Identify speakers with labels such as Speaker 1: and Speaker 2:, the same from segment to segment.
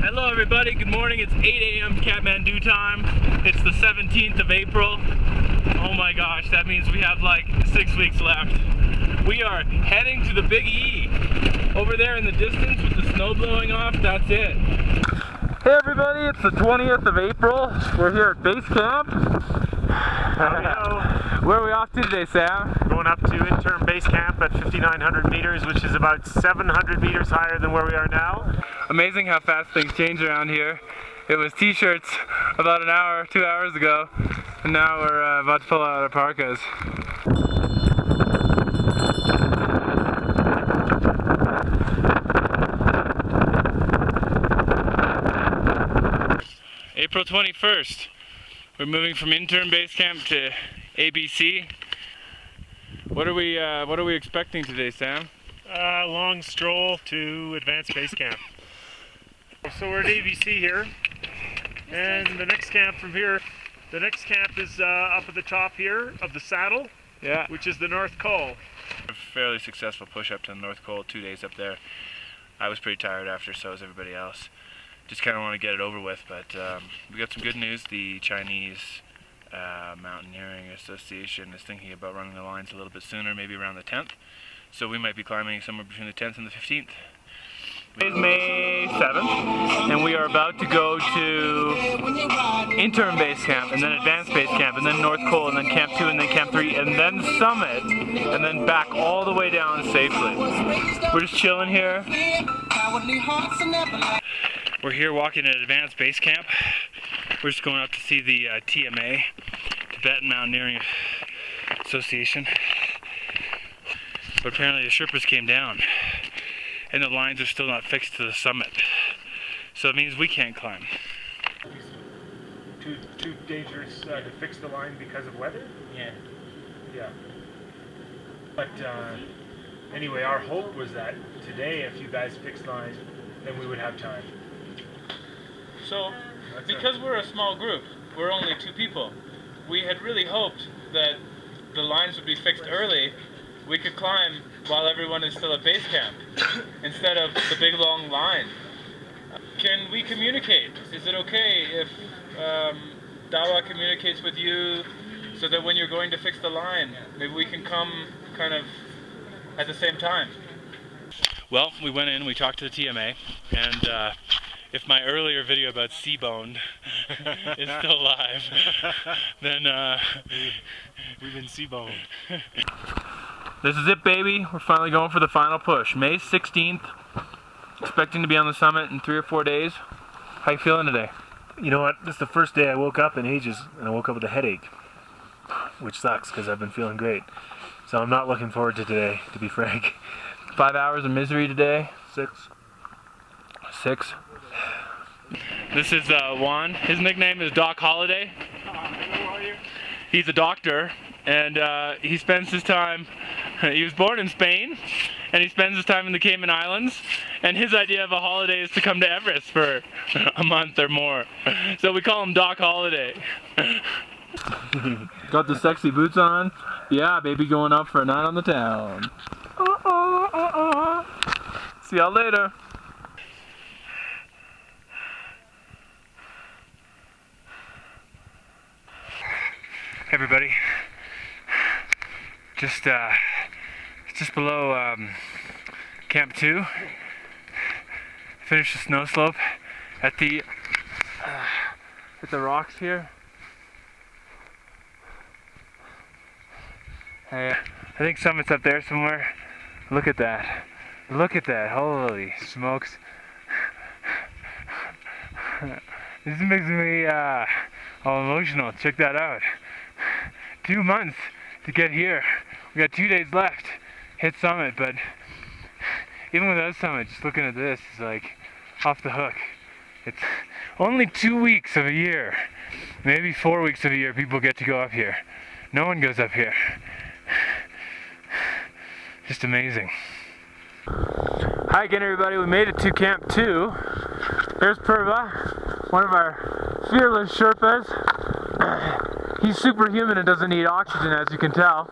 Speaker 1: Hello everybody, good morning. It's 8 a.m. Kathmandu time. It's the 17th of April. Oh my gosh, that means we have like 6 weeks left. We are heading to the Big E. Over there in the distance with the snow blowing off, that's it. Hey everybody, it's the 20th of April. We're here at base camp. Where are we off to today, Sam?
Speaker 2: Going up to interim base camp at 5,900 meters, which is about 700 meters higher than where we are now.
Speaker 1: Amazing how fast things change around here. It was t-shirts about an hour, 2 hours ago, and now we're about to pull out our parkas. April 21st. We're moving from interim base camp to ABC. What are we expecting today, Sam?
Speaker 2: Long stroll to advanced base camp. So we're at ABC here, and the next camp from here, the next camp is up at the top here of the saddle,
Speaker 1: Yeah.
Speaker 2: which is the North Col.
Speaker 1: A fairly successful push up to the North Col, 2 days up there. I was pretty tired after, so was everybody else. Just kind of want to get it over with, but we got some good news. The Chinese Mountaineering Association is thinking about running the lines a little bit sooner, maybe around the 10th. So we might be climbing somewhere between the 10th and the 15th. It's May 7th, and we are about to go to interim base camp, and then advanced base camp, and then North Col, and then Camp 2, and then Camp 3, and then Summit, and then back all the way down safely. We're just chilling here. We're here walking at advanced base camp. We're just going up to see the TMA, Tibetan Mountaineering Association. But apparently the Sherpas came down, and the lines are still not fixed to the summit. So it means we can't climb.
Speaker 2: Too dangerous to fix the line because of weather?
Speaker 1: Yeah.
Speaker 2: Yeah. But anyway, our hope was that today, if you guys fixed the line, then we would have time.
Speaker 3: So, because we're a small group, we're only 2 people, we had really hoped that the lines would be fixed early. We could climb while everyone is still at base camp, instead of the big long line. Can we communicate? Is it okay if Dawa communicates with you so that when you're going to fix the line, maybe we can come kind of at the same time?
Speaker 1: Well, we went in, we talked to the TMA, and if my earlier video about C-boned is still live, then
Speaker 2: We've been C-boned.
Speaker 1: This is it, baby. We're finally going for the final push. May 16th. Expecting to be on the summit in 3 or 4 days. How you feeling today?
Speaker 2: You know what? This is the first day I woke up in ages, and I woke up with a headache, which sucks because I've been feeling great. So I'm not looking forward to today, to be frank.
Speaker 1: 5 hours of misery today.
Speaker 2: 6.
Speaker 1: This is Juan. His nickname is Doc Holiday.
Speaker 2: How are you?
Speaker 1: He's a doctor, and he spends his time, he was born in Spain, and he spends his time in the Cayman Islands, and his idea of a holiday is to come to Everest for a month or more. So we call him Doc Holiday. Got the sexy boots on? Yeah, baby, going up for a night on the town. See y'all later. Hey everybody, just below Camp 2. Finished the snow slope at the rocks here. Hey, I think Summit's up there somewhere. Look at that! Look at that! Holy smokes! This makes me all emotional. Check that out. 2 months to get here. We got 2 days left. Hit Summit, but even without Summit, just looking at this is like off the hook. It's only 2 weeks of a year, maybe 4 weeks of a year people get to go up here. No one goes up here. Just amazing. Hi again everybody, we made it to Camp 2. There's Purva, one of our fearless Sherpas. He's superhuman and doesn't need oxygen, as you can tell.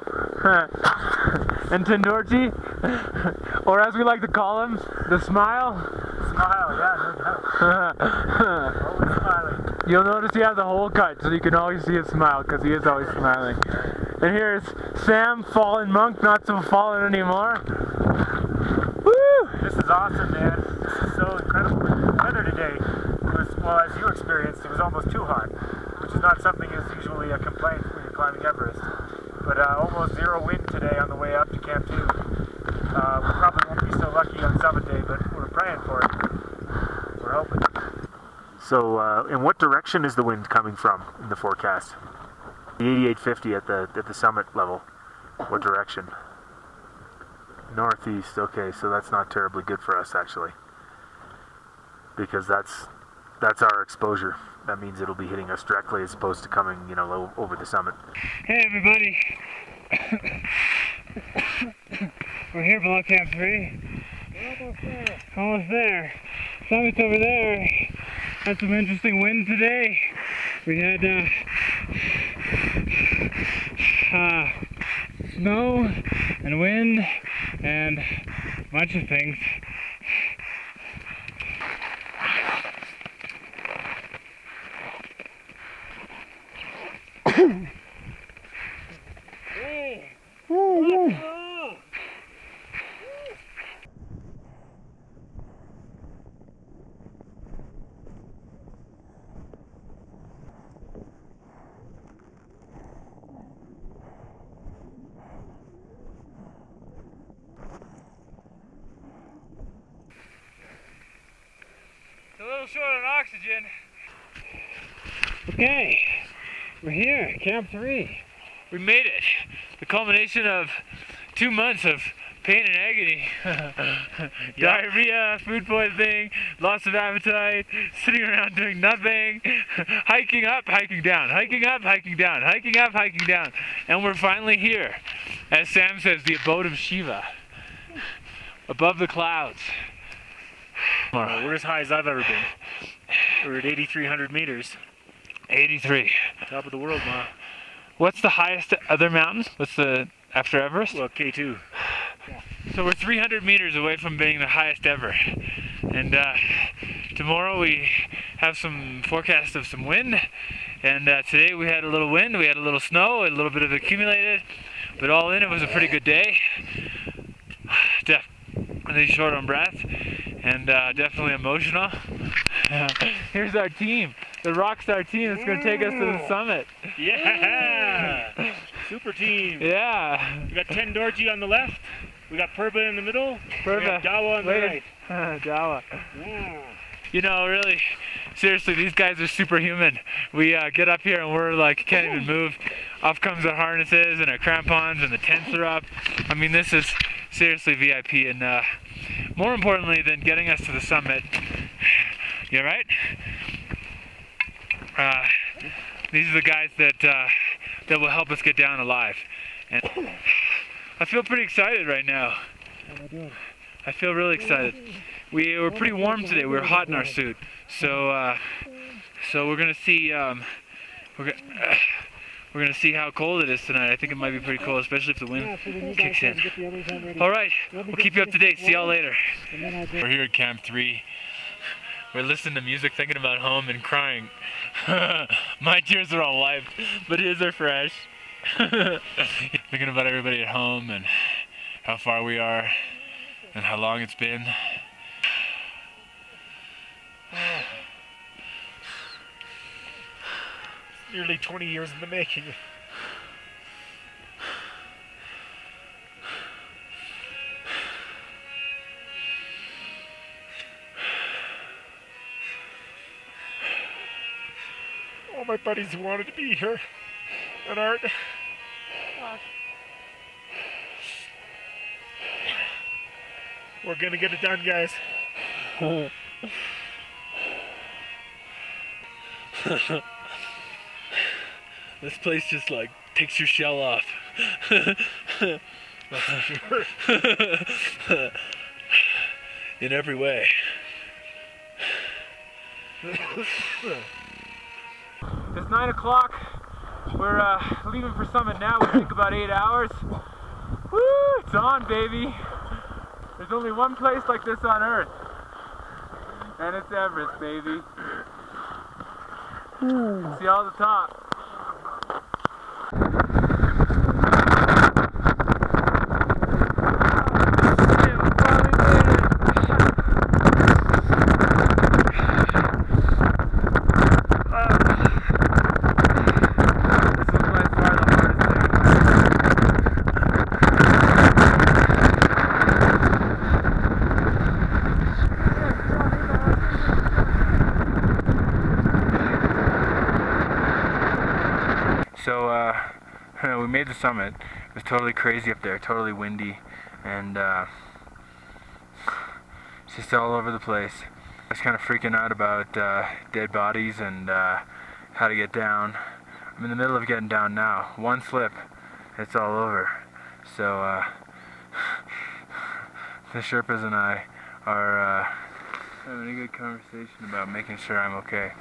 Speaker 1: And Tandorji, or as we like to call him, the Smile,
Speaker 4: smile, yeah, no doubt. Always smiling.
Speaker 1: You'll notice he has a hole cut, so you can always see his smile, because he is always smiling. And here's Sam, fallen monk, not so fallen anymore. Woo!
Speaker 4: This is awesome, man. This is so incredible. The weather today was, well, as you experienced, it was almost too hot, which is not something that's usually a complaint when you're climbing Everest. But almost zero wind today on the way up to Camp 2. We probably won't be so lucky on summit day, but we're praying for it. We're hoping. So, in what direction is the wind coming from in the forecast? The 8850 at the summit level. What direction? Northeast. Okay, so that's not terribly good for us actually, because that's our exposure. That means it'll be hitting us directly as opposed to coming, you know, over the summit.
Speaker 2: Hey everybody! We're here below Camp 3. We're almost there. Almost there. Summit's over there. Had some interesting wind today. We had snow and wind and a bunch of things. It's a little short on oxygen. Okay, we're here, Camp 3. We made it. The culmination of 2 months of pain and agony. Diarrhea, food poisoning, loss of appetite, sitting around doing nothing, hiking up, hiking down, hiking up, hiking down, hiking up, hiking down. And we're finally here. As Sam says, the abode of Shiva. Above the clouds.
Speaker 4: We're as high as I've ever been. We're at 8,300 meters.
Speaker 1: 83.
Speaker 4: Top of the world, Ma.
Speaker 1: What's the highest other mountain? What's the after Everest?
Speaker 4: Well, K2.
Speaker 1: So we're 300 meters away from being the highest ever. And tomorrow we have some forecast of some wind. And today we had a little wind, we had a little snow, a little bit of accumulated. But all in, it was a pretty good day. Definitely short on breath. And definitely emotional. Here's our team, the Rockstar team that's going to take us to the summit.
Speaker 4: Yeah! Super team.
Speaker 1: Yeah.
Speaker 4: We got Ten Dorji on the left. We got Purba in the middle.
Speaker 1: Purba.
Speaker 4: We got Dawa on the right.
Speaker 1: Dawa.
Speaker 4: Yeah.
Speaker 1: You know, really, seriously, these guys are superhuman. We get up here and we're like, can't even move. Off comes our harnesses and our crampons and the tents are up. I mean, this is seriously VIP, and more importantly than getting us to the summit, you all right? These are the guys that will help us get down alive. And I feel pretty excited right now. I feel really excited. We were pretty warm today. We were hot in our suit. So we're gonna see we're gonna see how cold it is tonight. I think it might be pretty cold, especially if the wind kicks in. All right, we'll keep you up to date. See y'all later. We're here at Camp 3. We're listening to music, thinking about home, and crying. My tears are all wiped, but his are fresh. Thinking about everybody at home and how far we are and how long it's been.
Speaker 4: Nearly 20 years in the making. All my buddies who wanted to be here and aren't. We're gonna get it done, guys.
Speaker 1: This place just like takes your shell off. In every way. It's 9 o'clock. We're leaving for summit now. We think about 8 hours. Woo! It's on, baby. There's only one place like this on Earth.
Speaker 3: And it's Everest, baby. See all the top.
Speaker 1: So we made the summit. It was totally crazy up there, totally windy, and it's just all over the place. I was kind of freaking out about dead bodies and how to get down. I'm in the middle of getting down now. One slip, it's all over. So the Sherpas and I are having a good conversation about making sure I'm okay.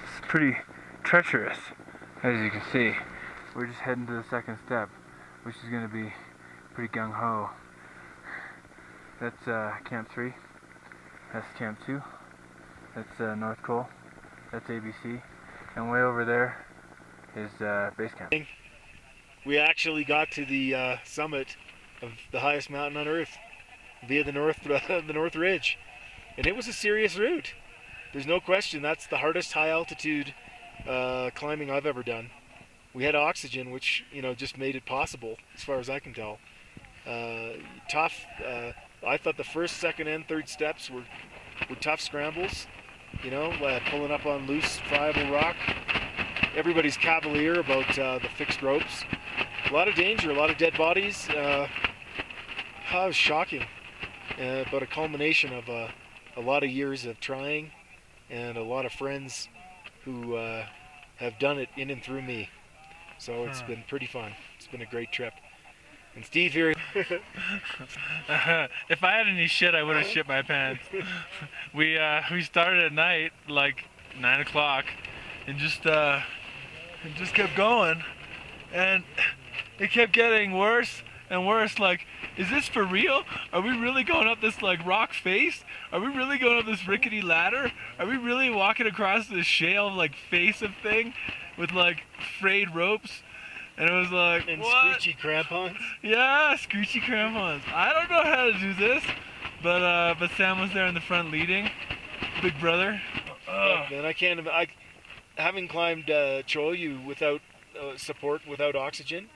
Speaker 1: It's pretty treacherous, as you can see. We're just heading to the second step, which is going to be pretty gung-ho. That's Camp 3. That's Camp 2. That's North Col. That's ABC. And way over there is Base Camp.
Speaker 5: We actually got to the summit of the highest mountain on Earth via the North Ridge. And it was a serious route. There's no question that's the hardest high altitude climbing I've ever done. We had oxygen, which just made it possible, as far as I can tell. Tough. I thought the first, second, and third steps were tough scrambles. Pulling up on loose, friable rock. Everybody's cavalier about the fixed ropes. A lot of danger, a lot of dead bodies. It was shocking, but a culmination of a lot of years of trying, and a lot of friends who have done it in and through me. So it's been pretty fun. It's been a great trip. And Steve here.
Speaker 3: If I had any shit, I would have shit my pants. We started at night, like 9 o'clock, and just kept going, and it kept getting worse and worse. Like, is this for real? Are we really going up this like rock face? Are we really going up this rickety ladder? Are we really walking across this shale like face of thing with like frayed ropes? And it was like,
Speaker 5: and
Speaker 3: what?
Speaker 5: Screechy crampons?
Speaker 3: Yeah, screechy crampons. I don't know how to do this, but Sam was there in the front leading, big brother.
Speaker 5: Man, I having climbed Choyu without support, without oxygen,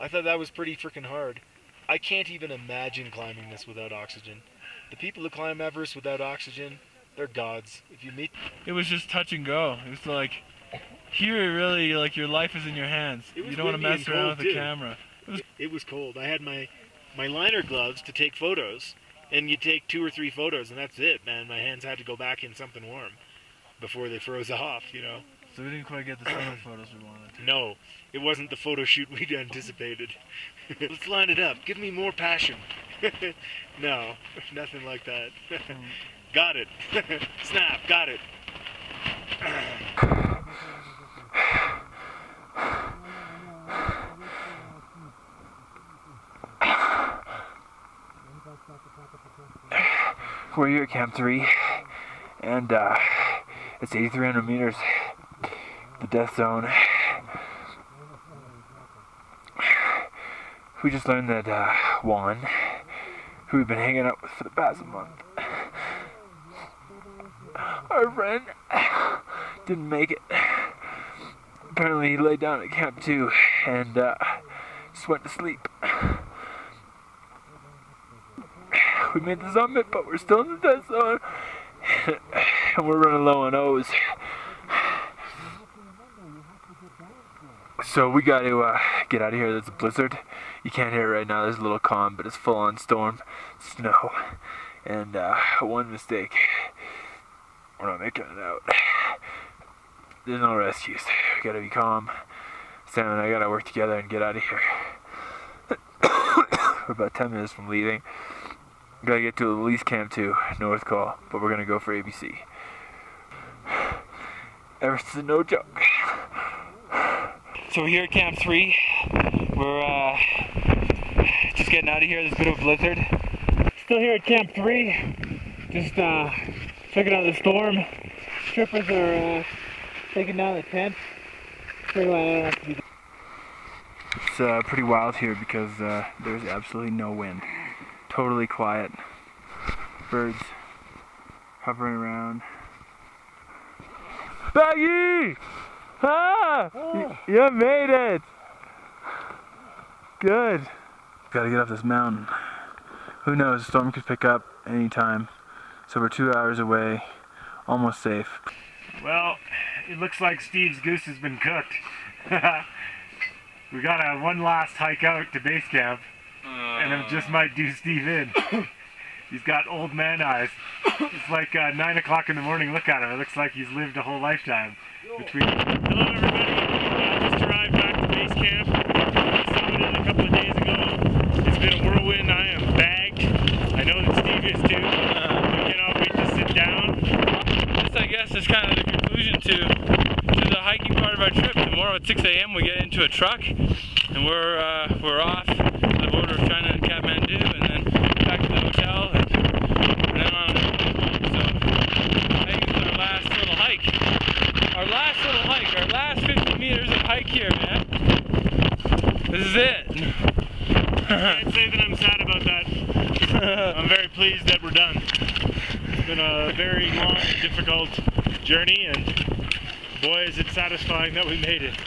Speaker 5: I thought that was pretty freaking hard. I can't even imagine climbing this without oxygen. The people who climb Everest without oxygen, they're gods. If you meet,
Speaker 3: it was just touch and go. It was like, here really, like your life is in your hands. You don't want to mess around with the camera.
Speaker 5: It was cold. I had my liner gloves to take photos, and you take 2 or 3 photos, and that's it, man. My hands had to go back in something warm before they froze off,
Speaker 3: So we didn't quite get the summer photos we wanted to.
Speaker 5: No, it wasn't the photo shoot we'd anticipated. Let's line it up. Give me more passion. No, nothing like that. Got it. Snap, got it.
Speaker 1: We're here at Camp 3, and it's 8,300 meters, the death zone. We just learned that Juan, who we've been hanging out with for the past month, our friend, didn't make it. Apparently he laid down at Camp 2 and just went to sleep. We made the summit, but we're still in the death zone, and we're running low on O's. So we got to get out of here. There's a blizzard. You can't hear it right now. There's a little calm, but it's full-on storm, snow, and one mistake, we're not making it out. There's no rescues. We gotta be calm. Sam and I gotta work together and get out of here. We're about 10 minutes from leaving. Gotta get to at least Camp 2, North Col, but we're gonna go for ABC. Everest is no joke. So we're here at Camp 3. We're just getting out of here. There's a bit of a blizzard. Still here at Camp 3. Just trying
Speaker 6: checking out the storm. Strippers are taking down the tent. It's
Speaker 1: pretty wild here because there's absolutely no wind. Totally quiet. Birds hovering around. Baggy! Ah! You made it! Good. Gotta get off this mountain. Who knows, the storm could pick up anytime. So we're 2 hours away, almost safe.
Speaker 2: Well, it looks like Steve's goose has been cooked. We got one last hike out to base camp, and it just might do Steve in. He's got old man eyes. It's like 9 o'clock in the morning. Look at him. It looks like he's lived a whole lifetime. Hello, everybody. Just arrived back to base camp. Summited a couple of days ago. It's been a whirlwind. I am bagged. I know that Steve is too. We cannot wait to sit down.
Speaker 3: This, I guess, is kind of the conclusion to the hiking part of our trip. Tomorrow at 6 a.m. we get into a truck, and we're off to the border of China and Kathmandu, and then back to the hotel, and then on. So I think this is our last little hike. Our last little hike. Our last 50 meters of hike here, man. This is it.
Speaker 2: I can't say that I'm sad about that. I'm very pleased that we're done. It's been a very long and difficult journey, and boy is it satisfying that we made it.